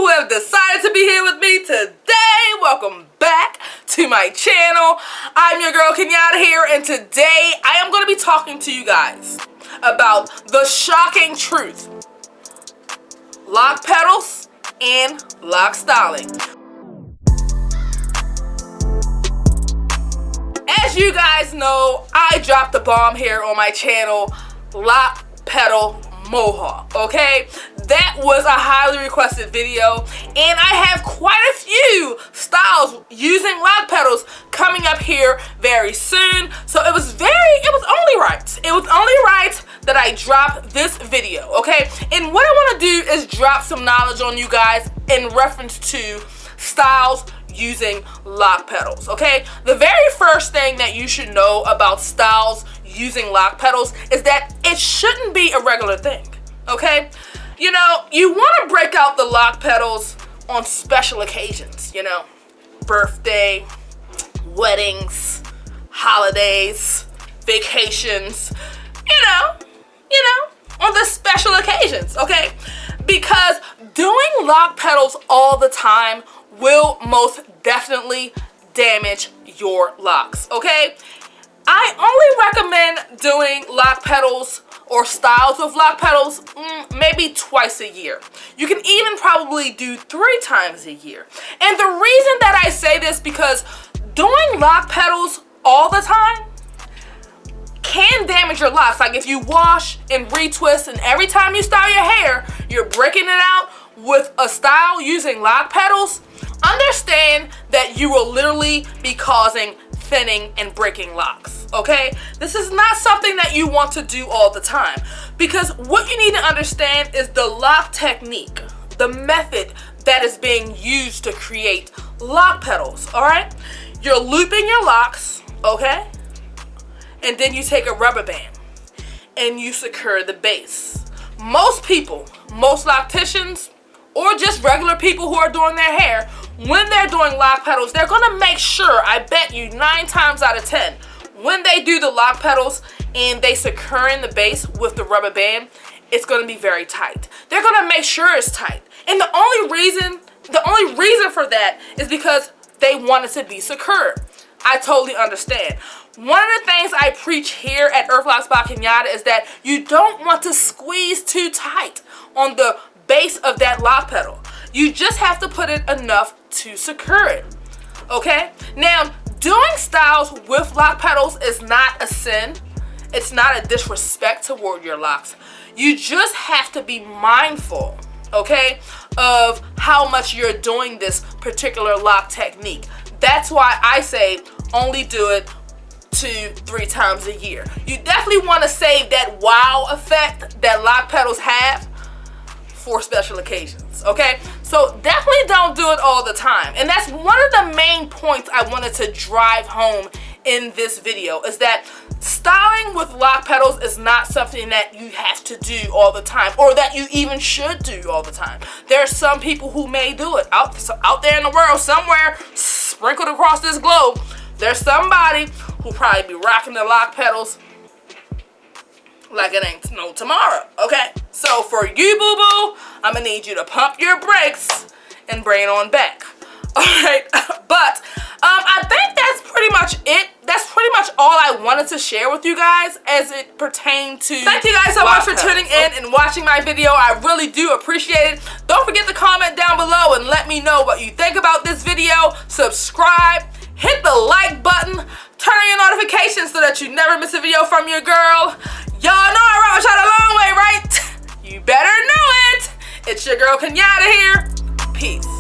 have decided to be here with me today. Welcome back to my channel. I'm your girl Kenyata here, and today I am going to be talking to you guys about the shocking truth: lock petals and lock styling. As you guys know, I dropped the bomb here on my channel, lock petal mohawk, okay? That was a highly requested video, and I have quite a few styles using lock petals coming up here very soon. So it was only right. It was only right that I drop this video, okay? And what I want to do is drop some knowledge on you guys in reference to styles using lock petals, okay? The very first thing that you should know about styles using lock petals is that it shouldn't be a regular thing, okay? You know, you want to break out the lock petals on special occasions, you know, birthday, weddings, holidays, vacations, you know, on the special occasions, okay? Because doing lock petals all the time will most definitely damage your locks, okay? I only recommend doing lock petals or styles of lock petals maybe twice a year. You can even probably do 3 times a year. And the reason that I say this, because doing lock petals all the time can damage your locks. Like if you wash and retwist, and every time you style your hair, you're breaking it out with a style using lock petals, understand that you will literally be causing thinning and breaking locks, okay? This is not something that you want to do all the time, because what you need to understand is the lock technique, the method that is being used to create lock petals, all right? You're looping your locks, okay? And then you take a rubber band and you secure the base. Most people, most locticians, or just regular people who are doing their hair, when they're doing lock petals, they're gonna make sure, I bet you 9 times out of 10, when they do the lock petals and they secure in the base with the rubber band, it's gonna be very tight. They're gonna make sure it's tight. And the only reason for that is because they want it to be secure. I totally understand. One of the things I preach here at Earthlocks by Kenyata is that you don't want to squeeze too tight on the base of that lock petal. You just have to put it enough to secure it, okay? Now, doing styles with lock petals is not a sin. It's not a disrespect toward your locks. You just have to be mindful, okay, of how much you're doing this particular lock technique. That's why I say only do it 2-3 times a year. You definitely want to save that wow effect that lock petals have for special occasions, okay? So definitely don't do it all the time. And that's one of the main points I wanted to drive home in this video, is that styling with lock petals is not something that you have to do all the time, or that you even should do all the time. There are some people who may do it out there in the world, somewhere sprinkled across this globe. There's somebody who probably be rocking the lock petals like it ain't no tomorrow, okay? So for you, boo-boo, I'm gonna need you to pump your brakes and bring it on back, all right? But I think that's pretty much it. That's pretty much all I wanted to share with you guys as it pertained to. Thank you guys so much for tuning in and watching my video. I really do appreciate it. Don't forget to comment down below and let me know what you think about this video. Subscribe, hit the like button, turn on your notifications so that you never miss a video from your girl. Y'all know I rock shot a long way, right? You better know it. It's your girl Kenyata here. Peace.